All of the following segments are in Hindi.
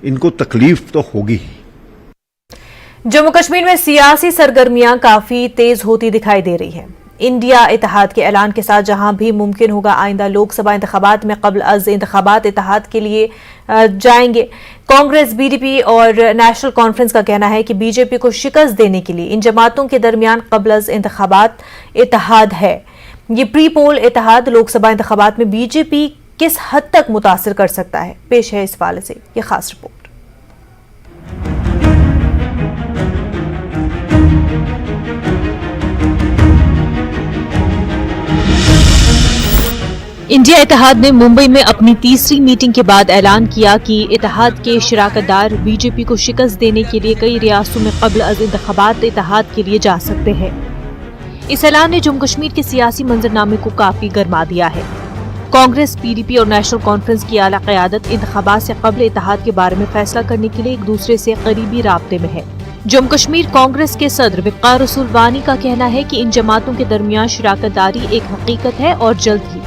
इनको तकलीफ तो होगी ही। जम्मू कश्मीर में सियासी सरगर्मियां काफी तेज होती दिखाई दे रही हैं। इंडिया इत्तेहाद के ऐलान के साथ जहां भी मुमकिन होगा आइंदा लोकसभा इंतखाबात में कबल अज इंतखाबात इत्तेहाद के लिए जाएंगे। कांग्रेस, बीडीपी और नेशनल कॉन्फ्रेंस का कहना है कि बीजेपी को शिकस्त देने के लिए इन जमातों के दरमियान कबल अज इंतखाबात इत्तेहाद है। ये प्री पोल इत्तेहाद लोकसभा इंतखाबात में बीजेपी किस हद तक मुतासिर कर सकता है, पेश है इस हवाले से ये खास रिपोर्ट। इंडिया इत्तेहाद ने मुंबई में अपनी तीसरी मीटिंग के बाद ऐलान किया कि इत्तेहाद के शिराकतदार बीजेपी को शिकस्त देने के लिए कई रियासतों में कबल अज इंतखाबात इत्तेहाद के लिए जा सकते हैं। इस ऐलान ने जम्मू कश्मीर के सियासी मंजरनामे को काफी गर्मा दिया है। कांग्रेस, पीडीपी और नेशनल कॉन्फ्रेंस की आला क़यादत इंतखाबात से कबल इत्तेहाद के बारे में फैसला करने के लिए एक दूसरे से करीबी राब्ते में है। जम्मू कश्मीर कांग्रेस के सदर वक़ार रसूल वानी का कहना है कि इन जमातों के दरमियान शिराकतदारी एक हकीकत है और जल्द ही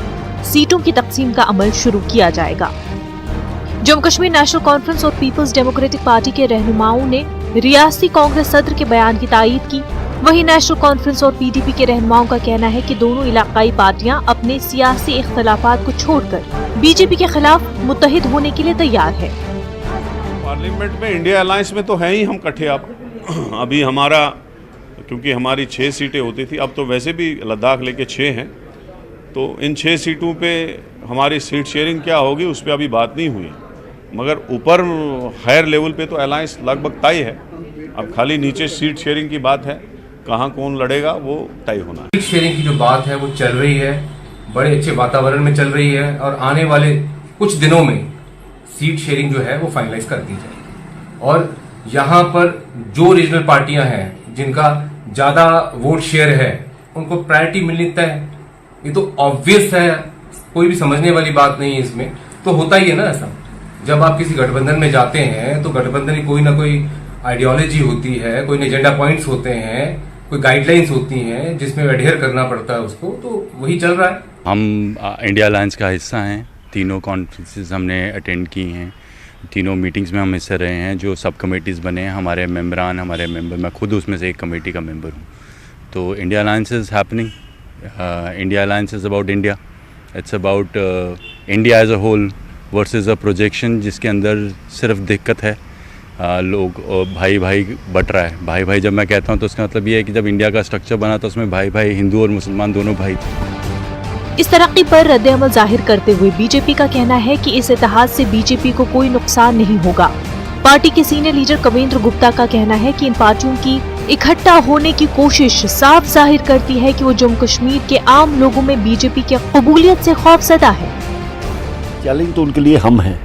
सीटों की तकसीम का अमल शुरू किया जाएगा। जम्मू कश्मीर नेशनल कॉन्फ्रेंस और पीपल्स डेमोक्रेटिक पार्टी के रहनुमाओं ने रियासती कांग्रेस सदर के बयान की तायीद की। वहीं नेशनल कॉन्फ्रेंस और पीडीपी के रहनुमाओं का कहना है कि दोनों इलाकाई पार्टियां अपने सियासी इख्तलाफात को छोड़कर बीजेपी के खिलाफ मुत्तहिद होने के लिए तैयार है। पार्लियामेंट में इंडिया अलायंस में तो है ही हम इकट्ठे। अभी हमारा, क्योंकि हमारी 6 सीटें होती थी, अब तो वैसे भी लद्दाख लेके 6 हैं, तो इन 6 सीटों पे हमारी सीट शेयरिंग क्या होगी उस पर अभी बात नहीं हुई, मगर ऊपर हायर लेवल पे तो अलायंस लगभग तय है। अब खाली नीचे सीट शेयरिंग की बात है, कहाँ कौन लड़ेगा वो तय होना है। सीट शेयरिंग की जो बात है वो चल रही है, बड़े अच्छे वातावरण में चल रही है और आने वाले कुछ दिनों में सीट शेयरिंग जो है वो फाइनलाइज कर दी जाएगी। और यहाँ पर जो रीजनल पार्टियां हैं जिनका ज्यादा वोट शेयर है उनको प्रायोरिटी मिलनी तय है। ये तो ऑब्वियस है, कोई भी समझने वाली बात नहीं है इसमें। तो होता ही है ना ऐसा, जब आप किसी गठबंधन में जाते हैं तो गठबंधन की कोई ना कोई आइडियोलॉजी होती है, कोई एजेंडा पॉइंट्स होते हैं, कोई गाइडलाइंस होती हैं जिसमें एडहेयर करना पड़ता है उसको, तो वही चल रहा है। हम इंडिया अलायंस का हिस्सा हैं, तीनों कॉन्फ्रेंसेस हमने अटेंड की हैं, तीनों मीटिंग्स में हम हिस्से रहे हैं। जो सब कमेटीज़ बने हैं, हमारे मेंबरान, हमारे मेंबर, मैं खुद उसमें से एक कमेटी का मेंबर हूँ। तो India alliance is happening. India Alliance is about India. It's about India as a whole versus a projection जिसके अंदर सिर्फ दिक्कत है लोग भाई भाई बट रहा है। भाई भाई जब मैं कहता हूँ तो उसका मतलब ये है कि जब इंडिया का स्ट्रक्चर बना तो उसमें भाई भाई हिंदू और मुसलमान दोनों भाई थे। इस तरक्की पर रद्द-ए-अमल जाहिर करते हुए बीजेपी का कहना है कि इस इत्तेहाद से बीजेपी को कोई नुकसान नहीं होगा। पार्टी के सीनियर लीडर कविंद्र गुप्ता का कहना है कि इन पार्टियों की इकट्ठा होने की कोशिश साफ जाहिर करती है कि वो जम्मू कश्मीर के आम लोगों में बीजेपी की कबूलियत से खौफजदा है। चैलेंज तो उनके लिए हम हैं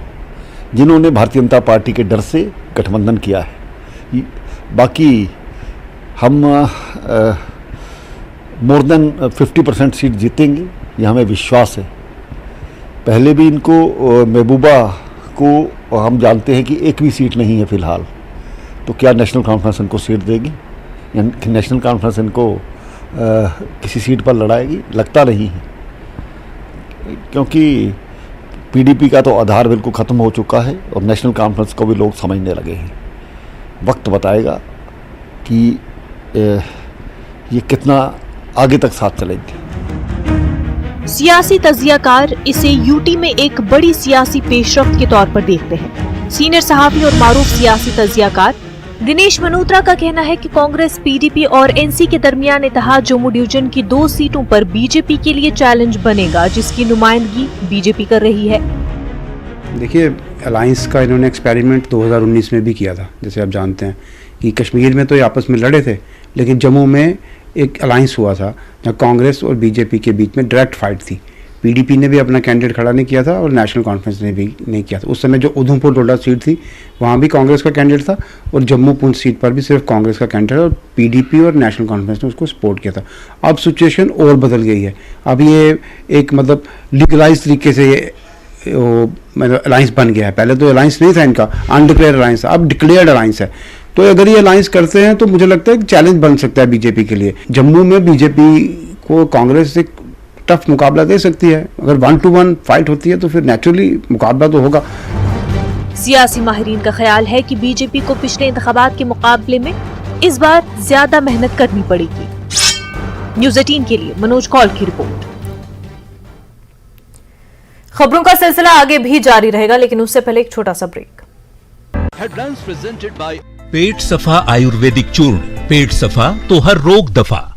जिन्होंने भारतीय जनता पार्टी के डर से गठबंधन किया है। बाकी हम मोर देन 50% सीट जीतेंगे, ये हमें विश्वास है। पहले भी इनको महबूबा को हम जानते हैं कि एक भी सीट नहीं है फिलहाल, तो क्या नेशनल कॉन्फ्रेंस इनको सीट देगी या नेशनल कॉन्फ्रेंस इनको किसी सीट पर लड़ाएगी? लगता नहीं है, क्योंकि पीडीपी का तो आधार बिल्कुल ख़त्म हो चुका है और नेशनल कॉन्फ्रेंस को भी लोग समझने लगे हैं। वक्त बताएगा कि ये कितना आगे तक साथ चलेंगे। सियासी तज्जियाकार इसे यूटी में एक बड़ी सियासी पेशरफ्त के तौर पर देखते हैं। सीनियर सहाफ़ी और मारूफ सियासी तज्जियाकार दिनेश मल्होत्रा का कहना है कि कांग्रेस, पीडीपी और एनसी के दरमियान इत्तेहाद जम्मू डिवीजन की 2 सीटों पर बीजेपी के लिए चैलेंज बनेगा, जिसकी नुमाइंदगी बीजेपी कर रही है। देखिए, अलायंस का इन्होंने एक्सपेरिमेंट 2019 में भी किया था। जैसे आप जानते हैं कि कश्मीर में तो ये आपस में लड़े थे, लेकिन जम्मू में एक अलायंस हुआ था जहाँ कांग्रेस और बीजेपी के बीच में डायरेक्ट फाइट थी। पीडीपी ने भी अपना कैंडिडेट खड़ा नहीं किया था और नेशनल कॉन्फ्रेंस ने भी नहीं किया था। उस समय जो उधमपुर डोडा सीट थी वहाँ भी कांग्रेस का कैंडिडेट था और जम्मू पुंछ सीट पर भी सिर्फ कांग्रेस का कैंडिडेट, और पीडीपी और नेशनल कॉन्फ्रेंस ने उसको सपोर्ट किया था। अब सिचुएशन और बदल गई है। अब ये एक मतलब लीगलाइज तरीके से मतलब अलायंस बन गया है। पहले तो अलायंस नहीं था इनका, अनडिक्लेयर्ड अलायंस, अब डिक्लेयर्ड अलायंस है। तो अगर ये अलायंस करते हैं तो मुझे लगता है कि चैलेंज बन सकता है बीजेपी के लिए। जम्मू में बीजेपी को कांग्रेस से टफ मुकाबला दे सकती है। अगर 1-to-1 फाइट होती है तो फिर नेचुरली मुकाबला तो होगा। सियासी माहिरीन का ख्याल है कि बीजेपी को पिछले इंतखाबात के मुकाबले में इस बार ज्यादा मेहनत करनी पड़ेगी। न्यूज़ 18 के लिए मनोज कौल की रिपोर्ट। खबरों का सिलसिला आगे भी जारी रहेगा, लेकिन उससे पहले एक छोटा सा ब्रेक। हेडलाइंस प्रेजेंटेड बाय पेट सफा आयुर्वेदिक चूर्ण, पेट सफा तो हर रोग दफा।